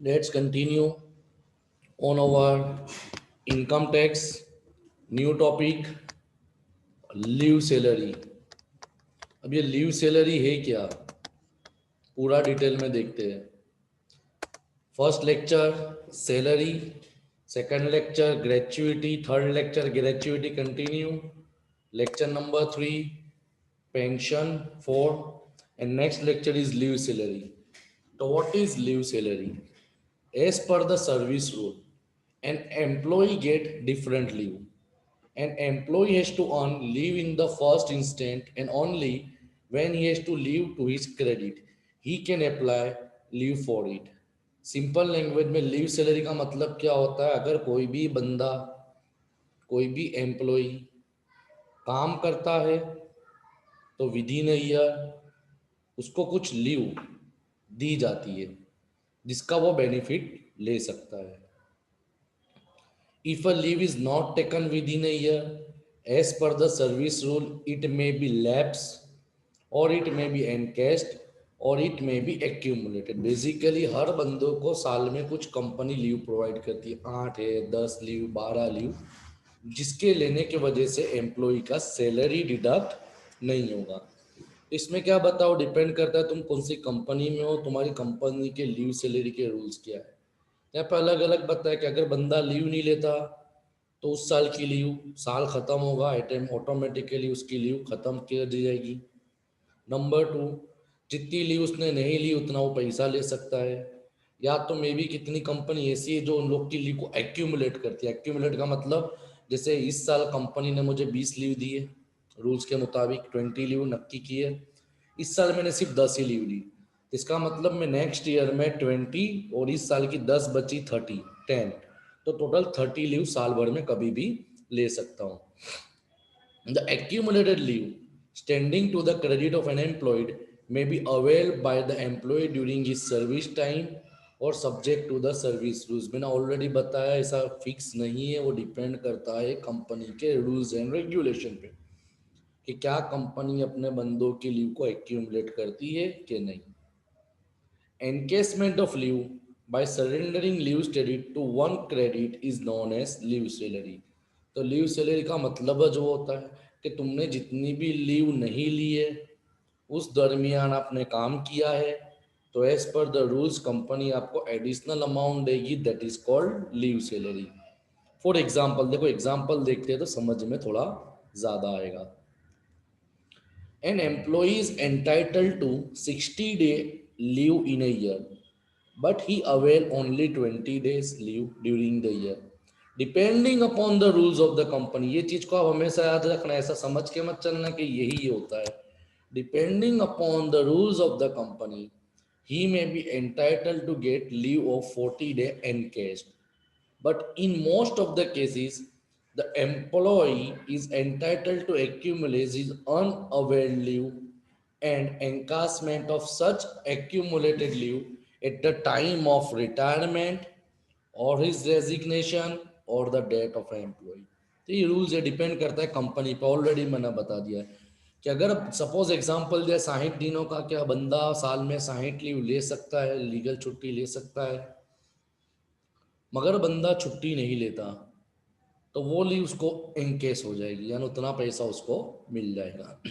Let's continue on our income tax. New topic, leave salary. अब ये leave salary है क्या, पूरा डिटेल में देखते हैं. First lecture salary, second lecture gratuity, third lecture gratuity continue, lecture number 3 pension 4, and next lecture is leave salary. So what is leave salary? As per the service rule, an employee get different leave. An employee has to earn leave in the first instant, and only when he has to leave to his credit, he can apply leave for it. Simple language में leave salary का मतलब क्या होता है? अगर कोई भी बंदा, कोई भी एम्प्लॉय काम करता है तो विद इन ईयर उसको कुछ लीव दी जाती है जिसका वो बेनिफिट ले सकता है. If a leave is not taken within a year, as per the service rule, it may be lapse, or it may be encashed, और it may be accumulated. Basically हर बंदों को साल में कुछ कंपनी लीव प्रोवाइड करती है, 8 है, 10 लीव, 12 लीव, जिसके लेने की वजह से एम्प्लॉय का सैलरी डिडक्ट नहीं होगा. इसमें क्या बताओ, डिपेंड करता है तुम कौन सी कंपनी में हो, तुम्हारी कंपनी के लीव सैलरी के रूल्स क्या है. यहाँ पे अलग अलग बताया कि अगर बंदा लीव नहीं लेता तो उस साल की लीव, साल खत्म होगा आइटम ऑटोमेटिकली उसकी लीव खत्म कर दी जाएगी. नंबर 2, जितनी लीव उसने नहीं ली उतना वो पैसा ले सकता है. या तो मे बी कितनी कंपनी ऐसी है जो उन लोग की लीव को एक्यूमुलेट करती है. एक्यूमुलेट का मतलब जैसे इस साल कंपनी ने मुझे 20 लीव दी है, रूल्स के मुताबिक 20 लीव नक्की की है, इस साल मैंने सिर्फ 10 ही लीव ली. इसका मतलब मैं नेक्स्ट ईयर में 20 और इस साल की 10 बची 10, तो टोटल 30 लीव साल भर में कभी भी ले सकता हूँ. The accumulated leave standing to the credit of an employed may be availed by the employee during his service time और subject to the service rules. मैंने ऑलरेडी बताया ऐसा फिक्स नहीं है, वो डिपेंड करता है कंपनी के रूल्स एंड रेगुलेशन पे कि क्या कंपनी अपने बंदों की लीव को एक्यूमुलेट करती है कि नहीं. Encashment of leave by surrendering leave credit to one credit is known as leave salary. तो लीव सैलरी का मतलब जो होता है कि तुमने जितनी भी लीव नहीं ली है उस दरमियान आपने काम किया है तो as per the rules company आपको एडिशनल अमाउंट देगी, that is called leave salary. For example देखो, एग्जाम्पल देखते हैं तो समझ में थोड़ा ज़्यादा आएगा. An employee is entitled to 60-day leave in a year, but he avail only 20 days leave during the year. Depending upon the rules of the company, ये चीज को आप हमेशा याद रखना, ऐसा समझ के मत चलना कि यही होता है. Depending upon the rules of the company, he may be entitled to get leave of 40-day encashed. But in most of the cases, the employee is entitled to accumulate his unavailed leave and encashment of such accumulated leave at the time of retirement or his resignation or the death of an employee. तो ये rule से depend करता है company पर. Already मैंने बता दिया है कि अगर सपोज एग्जांपल दिया 60 दिनों का, क्या बंदा साल में 60 लीव ले सकता है, लीगल छुट्टी ले सकता है, मगर बंदा छुट्टी नहीं लेता तो वो लीव उसको एनकेस हो जाएगी, यानी उतना पैसा उसको मिल जाएगा.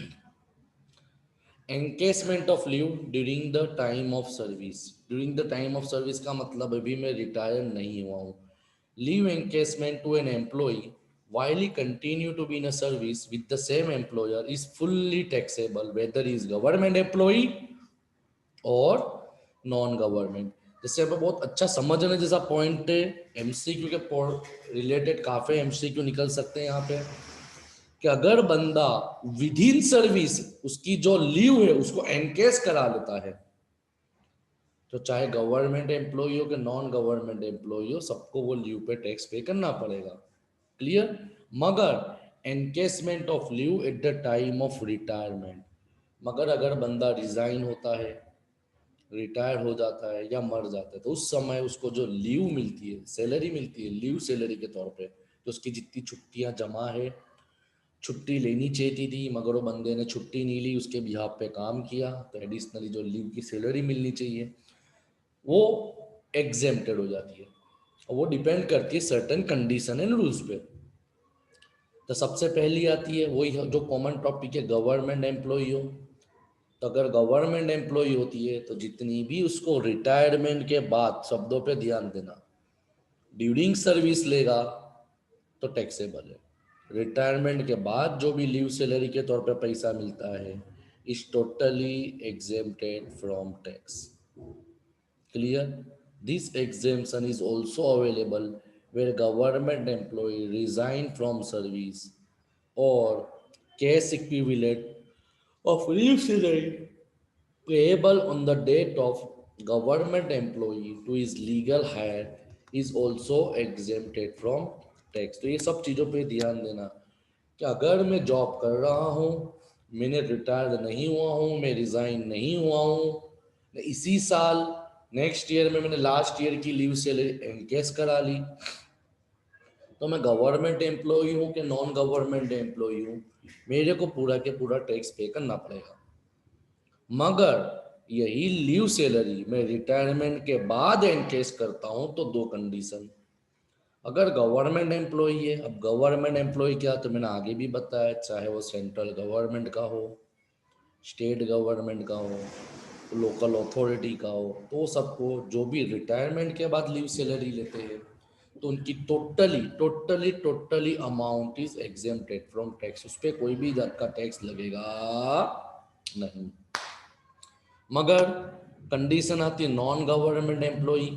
Encashment of leave during the time of service. During the time of service का मतलब अभी मैं रिटायर नहीं हुआ हूँ. Leave encashment to an employ while he continue to be in a service with the same employer is fully taxable whether he is government employee और non government. जैसे हमें बहुत अच्छा समझने जैसा पॉइंट है, एमसीक्यू के रिलेटेड काफ़ी एमसीक्यू निकल सकते हैं यहाँ पे, कि अगर बंदा विद इन सर्विस उसकी जो लीव है उसको एनकेस करा लेता है तो चाहे गवर्नमेंट एम्प्लॉय हो कि नॉन गवर्नमेंट एम्प्लॉय हो, सबको वो लीव पे टैक्स पे करना पड़ेगा. क्लियर. मगर encashment of leave at the time of retirement, मगर अगर बंदा रिजाइन होता है, रिटायर हो जाता है या मर जाता है तो उस समय उसको जो लीव मिलती है, सैलरी मिलती है लीव सैलरी के तौर पे, तो उसकी जितनी छुट्टियां जमा है, छुट्टी लेनी चाहिए थी मगर वो बंदे ने छुट्टी नहीं ली, उसके बिहाफ पे काम किया, तो एडिशनली जो लीव की सैलरी मिलनी चाहिए वो एग्जेम्प्टेड हो जाती है। और वो डिपेंड करती है सर्टेन कंडीशन एंड रूल्स पे। तो सबसे पहली आती है वही जो कॉमन टॉपिक है, गवर्नमेंट एम्प्लॉई हो। तो अगर गवर्नमेंट एम्प्लॉई होती है तो जितनी भी उसको रिटायरमेंट के बाद, शब्दों पे ध्यान देना, ड्यूरिंग सर्विस लेगा तो टैक्सेबल है। रिटायरमेंट के बाद जो भी लीव सैलरी के तौर पे पैसा मिलता है is totally exempted from tax. Clear? This exemption is also available where government employee resign from service or cash equivalent of leave salary payable on the date of government employee to his legal hire is also exempted from tax। तो ये सब चीज़ों पे ध्यान देना कि अगर मैं जॉब कर रहा हूँ, मैंने रिटायर्ड नहीं हुआ हूँ, मैं रिजाइन नहीं हुआ हूँ, मैं इसी साल नेक्स्ट ईयर में मैंने लास्ट ईयर की लीव सैलरी एनकेस करा ली, तो मैं गवर्नमेंट एम्प्लॉई हूँ कि नॉन गवर्नमेंट एम्प्लॉई हूँ, मेरे को पूरा के पूरा टैक्स पे करना पड़ेगा। मगर यही लीव सैलरी मैं रिटायरमेंट के बाद एनकेस करता हूँ तो दो कंडीशन। अगर गवर्नमेंट एम्प्लॉई है, अब गवर्नमेंट एम्प्लॉई क्या, तो मैंने आगे भी बताया, चाहे वो सेंट्रल गवर्नमेंट का हो, स्टेट गवर्नमेंट का हो, लोकल अथॉरिटी का हो, तो सबको जो भी रिटायरमेंट के बाद लीव सैलरी लेते हैं तो उनकी totally totally totally amount is exempted from tax. उस पर कोई भी जात का टैक्स लगेगा नहीं। मगर कंडीशन आती है नॉन गवर्नमेंट एम्प्लॉई,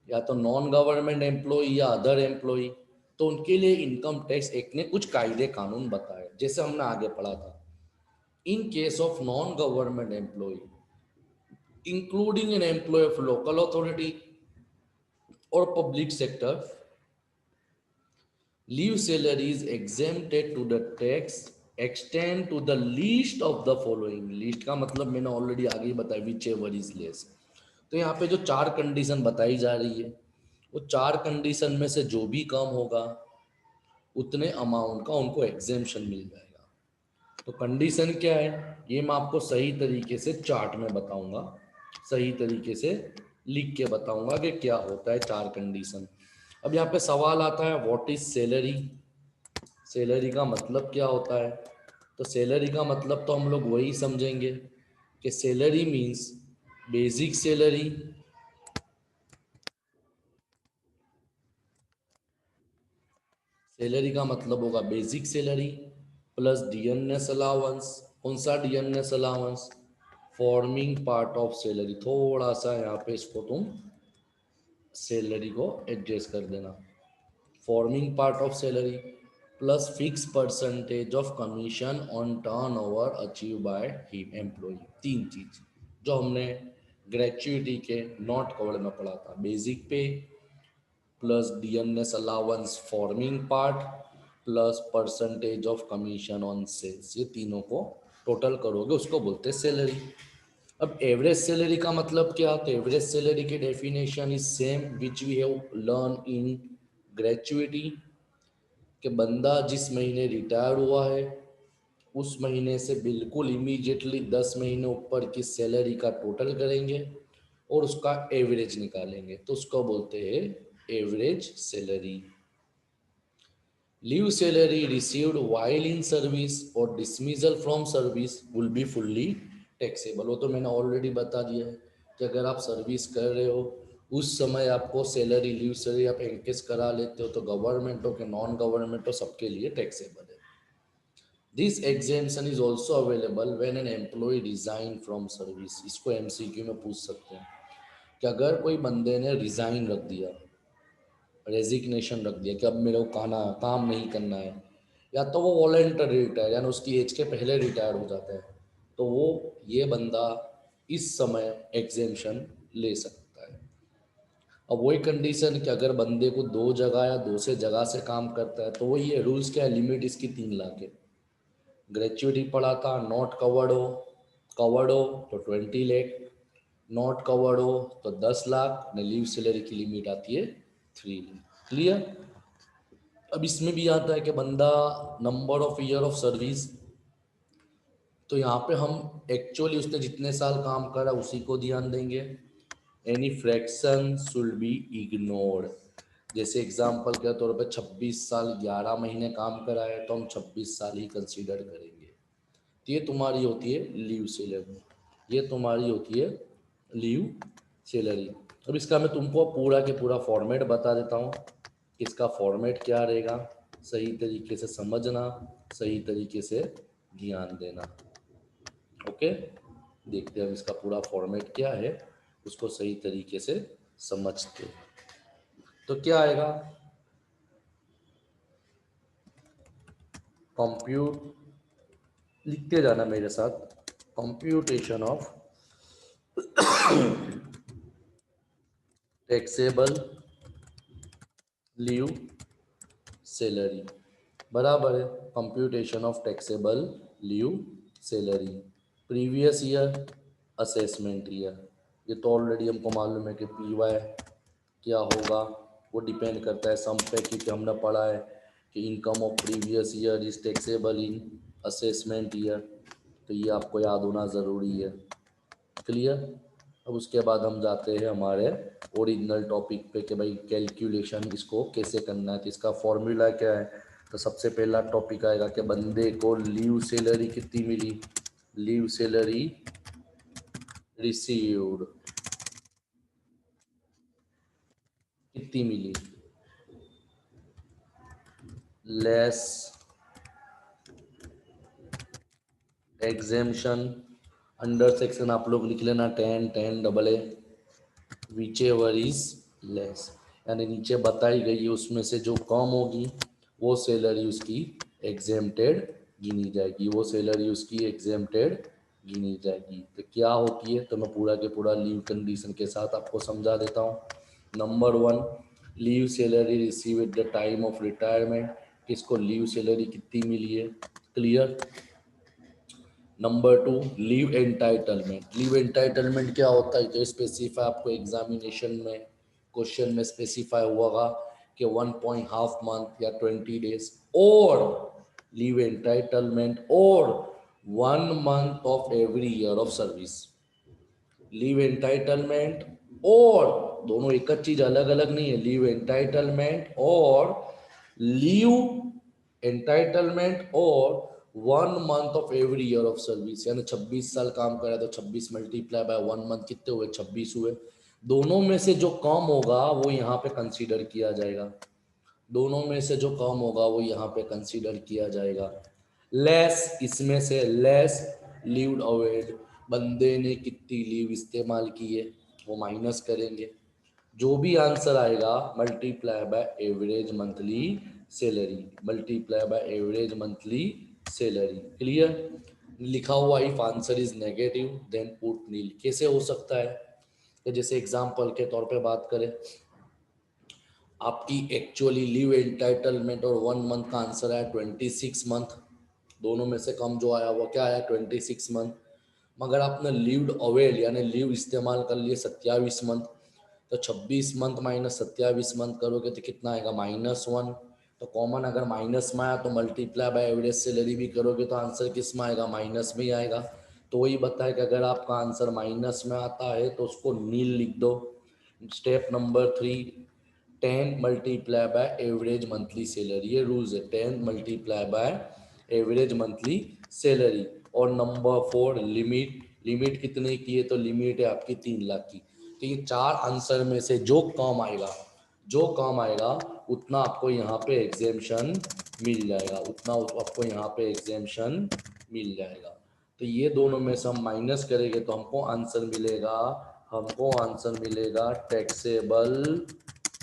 या तो नॉन गवर्नमेंट एम्प्लॉई या अदर एम्प्लॉई, तो उनके लिए इनकम टैक्स एक्ट ने कुछ कायदे कानून बताए, जैसे हमने आगे पढ़ा था। In case of non government employee including an employ of local authority और public sector, leave salary is exempted to the tax extend to the least of the following। Least का मतलब मैंने ऑलरेडी आगे ही बताया, विच एवर इज लेस। तो यहाँ पे जो चार कंडीशन बताई जा रही है, वो चार कंडीशन में से जो भी कम होगा उतने अमाउंट का उनको एग्जेम्पशन मिल जाएगा। तो कंडीशन क्या है ये मैं आपको सही तरीके से चार्ट में बताऊंगा, सही तरीके से लिख के बताऊंगा कि क्या होता है चार कंडीशन। अब यहाँ पे सवाल आता है व्हाट इज सैलरी। सैलरी का मतलब क्या होता है? तो सैलरी का मतलब तो हम लोग वही समझेंगे कि salary means basic salary salary का मतलब होगा basic salary plus dearness allowance. कौन सा DNS allowance? Forming part of salary. थोड़ा सा यहाँ पे इसको तुम सैलरी को एडजस्ट कर देना। Forming part of salary plus fix percentage of commission on turnover achieve by him employ. तीन चीज जो हमने ग्रेचुइटी के नॉट कवर्ड में पढ़ा था, basic pay plus dearness allowance forming part plus percentage of commission on sales, ये तीनों को टोटल करोगे उसको बोलते हैं सैलरी। अब एवरेज सैलरी का मतलब क्या? तो एवरेज सैलरी की definition is same which we have learn in gratuity, कि बंदा जिस महीने रिटायर हुआ है उस महीने से बिल्कुल इमीडिएटली 10 महीने ऊपर की सैलरी का टोटल करेंगे और उसका एवरेज निकालेंगे, तो उसको बोलते हैं average salary. Leave salary received while in service और dismissal from service will be fully taxable. वो तो मैंने ऑलरेडी बता दिया है कि अगर आप सर्विस कर रहे हो उस समय आपको सैलरी लीव सैलरी आप एनकेस करा लेते हो तो गवर्नमेंट हो कि नॉन गवर्नमेंट हो सबके लिए टैक्सेबल है। This exemption is also available when an employ resign from service. इसको एमसीक्यू में पूछ सकते हैं कि अगर कोई बंदे ने रिजाइन रख दिया, रेजिग्नेशन रख दिया कि अब मेरे को काम नहीं करना है, या तो वो वॉलेंटरी रिटायर यानी उसकी एज के पहले रिटायर हो जाता है, तो वो ये बंदा इस समय एग्जेम्पशन ले सकता है। अब वही कंडीशन कि अगर बंदे को दो जगह या दो से जगह से काम करता है तो वो ये रूल्स क्या है, लिमिट इसकी 3 लाख है। ग्रेचुइटी पढ़ा था, नॉट कवर्ड हो तो 20 लाख, नॉट कवर्ड हो तो 10 लाख, ने लीव सैलरी की लिमिट आती है 3 लाख। क्लियर? अब इसमें भी आता है कि बंदा number of year of service, तो यहाँ पे हम एक्चुअली उसने जितने साल काम करा उसी को ध्यान देंगे। Any fraction should be ignored. जैसे एग्जाम्पल के तौर पे 26 साल 11 महीने काम करा है तो हम 26 साल ही कंसीडर करेंगे। तो ये तुम्हारी होती है लीव सैलरी, ये तुम्हारी होती है लीव सैलरी। अब इसका मैं तुमको पूरा के पूरा फॉर्मेट बता देता हूँ, इसका फॉर्मेट क्या रहेगा, सही तरीके से समझना, सही तरीके से ध्यान देना। ओके, देखते हैं अब इसका पूरा फॉर्मेट क्या है, उसको सही तरीके से समझते हैं। तो क्या आएगा, कंप्यूट, लिखते जाना मेरे साथ, computation of taxable leave salary, बराबर है computation of taxable leave salary, previous year, assessment year. ये तो ऑलरेडी हमको मालूम है कि पीवाई क्या होगा, वो डिपेंड करता है सम पे, क्योंकि हमने पढ़ा है कि income of previous year is taxable in assessment year, तो ये आपको याद होना ज़रूरी है। क्लियर। अब उसके बाद हम जाते हैं हमारे ओरिजिनल टॉपिक पे कि भाई कैलकुलेशन इसको कैसे करना है। तो इसका फॉर्मूला क्या है, तो सबसे पहला टॉपिक आएगा कि बंदे को लीव सैलरी कितनी मिली, लीव सैलरी रिसीव्ड कितनी मिली, लेस एग्जेम्पशन, अंडर सेक्शन आप लोग लिख लेना 10 AA which ever is less, यानी नीचे बताई गई है उसमें से जो कम होगी वो सैलरी उसकी एग्जेम्प्टेड गिनी जाएगी, वो सैलरी उसकी एग्जेम्प्टेड गिनी जाएगी। तो क्या होती है, तो मैं पूरा के पूरा लीव कंडीशन के साथ आपको समझा देता हूँ। Number 1, leave salary receive at the time of retirement, किसको लीव सैलरी कितनी मिली है, clear. Number 2, leave entitlement, leave entitlement क्या होता है, जो स्पेसिफाई आपको एग्जामिनेशन में क्वेश्चन में स्पेसिफाई हुआ कि 1.5 मंथ या 20 डेज, और लीव एंटाइटलमेंट और 1 month of every year of service. Leave entitlement और, दोनों एक चीज अलग अलग नहीं है, लीव एंटाइटलमेंट और लीव एंटाइटलमेंट और 1 month of every year of service, यानी 26 साल काम करा तो 26 मल्टीप्लाई बाय 1 मंथ कितने हुए, 26 हुए। दोनों में से जो कम होगा वो यहाँ पे कंसीडर किया जाएगा, दोनों में से जो कम होगा वो यहाँ पे कंसीडर किया जाएगा। लेस, इसमें से लेस लीव अवेड, बंदे ने कितनी लीव इस्तेमाल की है वो माइनस करेंगे, जो भी आंसर आएगा multiply by average monthly salary, multiply by average monthly salary. Clear. लिखा हुआ if answer is negative then put nil. कैसे हो सकता है, तो जैसे एग्जांपल के तौर पे बात करें, आपकी एक्चुअली लीव एंटाइटलमेंट और 1 मंथ का आंसर आया 26 मंथ, दोनों में से कम जो आया वो क्या आया 26 मंथ, मगर आपने लीव अवेल यानी लीव इस्तेमाल कर लिए 27 मंथ, तो 26 मंथ माइनस 27 मंथ करोगे तो कितना आएगा -1। तो कॉमन अगर माइनस में आया तो मल्टीप्लाई बाय एवरेज सैलरी भी करोगे तो आंसर किस में आएगा, माइनस में ही आएगा। तो वही बताया कि अगर आपका आंसर माइनस में आता है तो उसको नील लिख दो। Step number 3, 10 multiply by average monthly salary, ये रूल्स है, 10 multiply by average monthly salary. और नंबर 4, लिमिट, लिमिट कितने की है, तो लिमिट है आपकी 3 लाख की। तो ये 4 आंसर में से जो कम आएगा, जो कम आएगा उतना आपको यहाँ पे एग्जेम्पशन मिल जाएगा, उतना आपको यहाँ पे एग्जेम्पशन मिल जाएगा। तो ये दोनों में से हम माइनस करेंगे तो हमको आंसर मिलेगा, हमको आंसर मिलेगा टैक्सेबल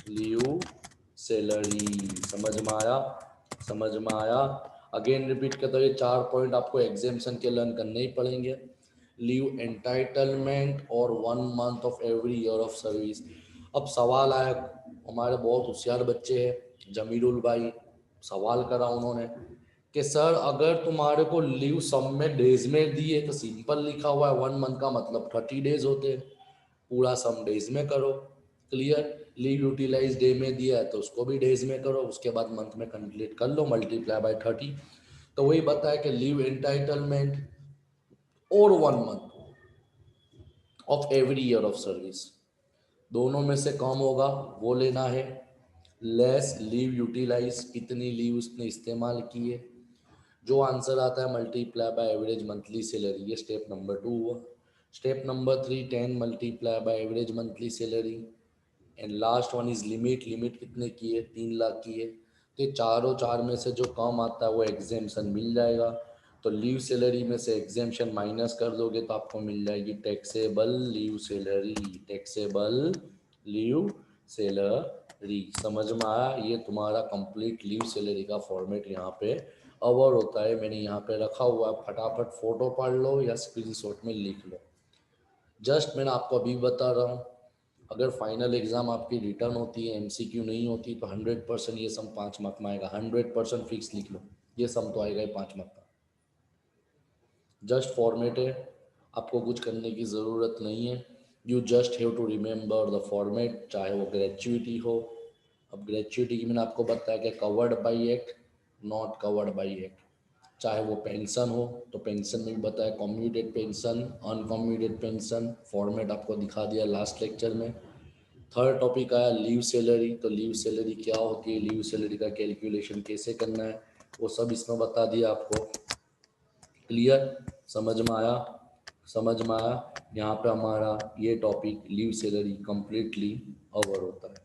लीव सैलरी। समझ में आया, समझ में आया। अगेन रिपीट करता हूँ, ये 4 पॉइंट आपको एग्जामिनेशन के लर्न करने ही पड़ेंगे, लीव एंटाइटलमेंट और 1 month of every year of service. अब सवाल आया, हमारे बहुत होशियार बच्चे हैं, जमीरुल भाई सवाल करा उन्होंने कि सर अगर तुम्हारे को लीव सम में डेज में दी है तो सिंपल लिखा हुआ है 1 मंथ का मतलब 30 डेज होते हैं, पूरा सम डेज में करो। क्लियर। लीव यूटिलाइज डे में दिया है तो उसको भी डेज में करो, उसके बाद मंथ में कंप्लीट कर लो, मल्टीप्लाई बाय 30। तो वही बताया कि लीव एंटाइटलमेंट और 1 month of every year of service, दोनों में से कम होगा वो लेना है। लेस लीव यूटिलाइज, कितनी लीव उसने इस्तेमाल की है। जो आंसर आता है multiply by average monthly salary, ये स्टेप नंबर 2 हुआ। Step number 3 10 multiply by average monthly salary. And last one is limit, limit कितने की है, 3 लाख की है। तो ये चारों चार में से जो कम आता है वो एग्जेम्पशन मिल जाएगा। तो लीव सैलरी में से एग्जेम्पशन माइनस कर दोगे तो आपको मिल जाएगी taxable leave salary, taxable leave salary. समझ में आया? ये तुम्हारा कंप्लीट लीव सैलरी का फॉर्मेट यहाँ पे अवर होता है। मैंने यहाँ पे रखा हुआ है, फटाफट फोटो पढ़ लो या स्क्रीनशॉट में लिख लो। जस्ट मैंने आपको अभी बता रहा हूँ, अगर फाइनल एग्जाम आपकी रिटर्न होती है, एमसीक्यू नहीं होती, तो 100% ये सम 5 मार्क में आएगा। 100% फिक्स लिख लो, ये सम तो आएगा ही 5 मार्क का। जस्ट फॉर्मेट है, आपको कुछ करने की ज़रूरत नहीं है। You just have to remember the format, चाहे वो ग्रेचुइटी हो। अब ग्रेचुइटी की मैंने आपको बताया कि covered by act, not covered by act. चाहे वो पेंशन हो तो पेंशन में भी बताया, commuted pension, uncommuted pension, format आपको दिखा दिया लास्ट लेक्चर में। थर्ड टॉपिक आया लीव सैलरी। तो लीव सैलरी क्या होती है, लीव सैलरी का कैलकुलेशन कैसे करना है, वो सब इसमें बता दिया आपको। क्लियर? समझ में आया? समझ में आया? यहाँ पे हमारा ये topic leave salary completely cover होता है।